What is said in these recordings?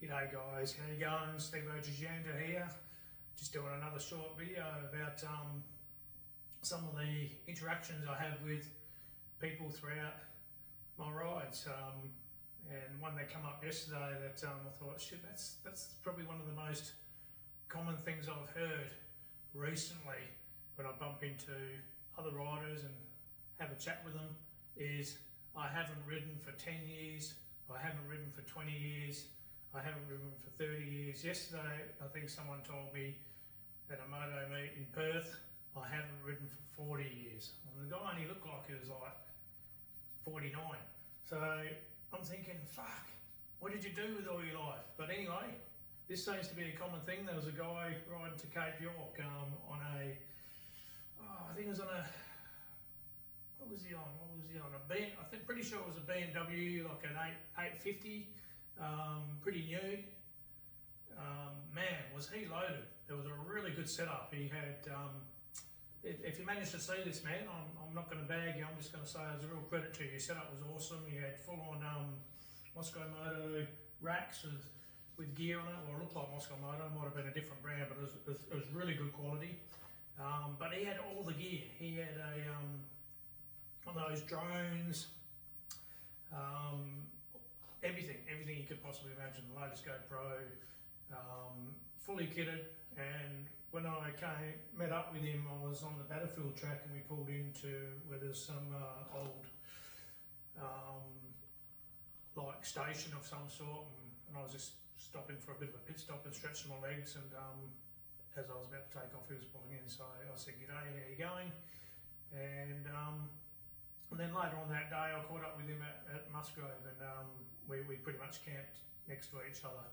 G'day guys, how you going? Stevo Djanda here. Just doing another short video about some of the interactions I have with people throughout my rides. And one that came up yesterday that I thought, shit, that's probably one of the most common things I've heard recently when I bump into other riders and have a chat with them is, I haven't ridden for 10 years, I haven't ridden for 20 years, I haven't ridden for 30 years. Yesterday, I think someone told me at a Moto meet in Perth, I haven't ridden for 40 years. And the guy only looked like he was like 49. So I'm thinking, fuck, what did you do with all your life? But anyway, this seems to be a common thing. There was a guy riding to Cape York on a, I think it was on a, what was he on? I think pretty sure it was a BMW, like an 850, pretty new. Man, was he loaded. There was a really good setup. He had, if you managed to see this, man, I'm not going to bag you, I'm just going to say it was a real credit to you. Your setup was awesome. He had full on Moto racks with gear on it. Well, it looked like Moto, it might have been a different brand, but it was really good quality. But he had all the gear. He had one of those drones, everything you could possibly imagine, the latest GoPro, fully kitted. And when I met up with him, I was on the Battlefield track and we pulled into where there's some old like station of some sort, and I was just stopping for a bit of a pit stop and stretching my legs, and as I was about to take off, he was pulling in, so I said, "G'day, how you going?" And then later on that day, I caught up with him at Musgrove, and we pretty much camped next to each other.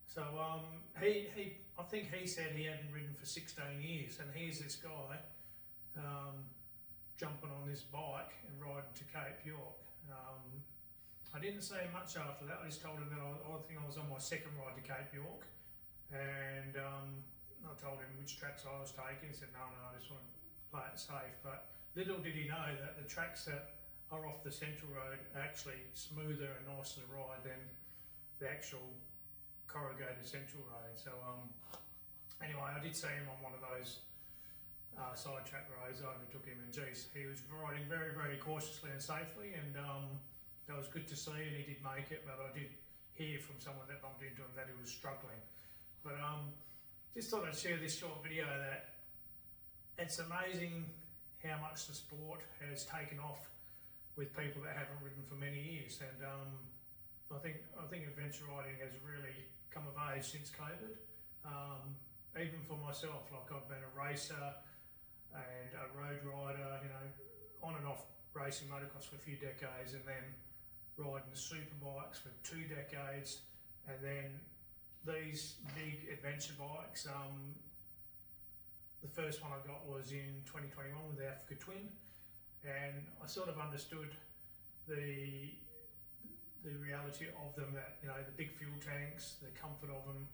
So I think he said he hadn't ridden for 16 years, and here's this guy jumping on this bike and riding to Cape York. I didn't say much after that. I just told him that I think I was on my second ride to Cape York, and I told him which tracks I was taking. He said, no, I just want to play it safe. But little did he know that the tracks that are off the central road are actually smoother and nicer to ride than the actual corrugated central road. So anyway, I did see him on one of those side track roads. I overtook him, and geez, he was riding very, very cautiously and safely, and that was good to see, and he did make it. But I did hear from someone that bumped into him that he was struggling. But just thought I'd share this short video that it's amazing how much the sport has taken off with people that haven't ridden for many years, and I think adventure riding has really come of age since COVID. Even for myself, like I've been a racer and a road rider, you know, on and off racing motocross for a few decades, and then riding the super bikes for 2 decades, and then these big adventure bikes. The first one I got was in 2021 with the Africa Twin, and I sort of understood the reality of them, that, you know, the big fuel tanks, the comfort of them,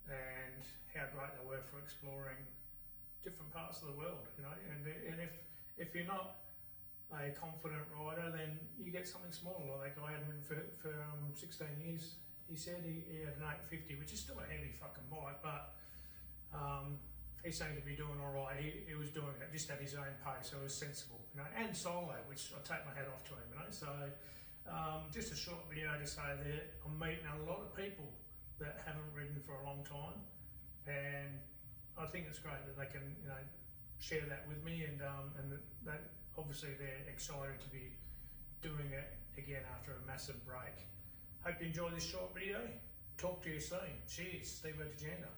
and how great they were for exploring different parts of the world, you know. And if you're not a confident rider, then you get something smaller. Like that guy hadn't ridden for 16 years. He said he had an 850, which is still a heavy fucking bike, but he seemed to be doing all right. He was doing it just at his own pace, so it was sensible, you know, and solo, which I take my hat off to him, you know. So just a short video to say that I'm meeting a lot of people that haven't ridden for a long time, and I think it's great that they can, you know, share that with me, and that obviously they're excited to be doing it again after a massive break. Hope you enjoyed this short video. Talk to you soon. Cheers, Stevo Djanda.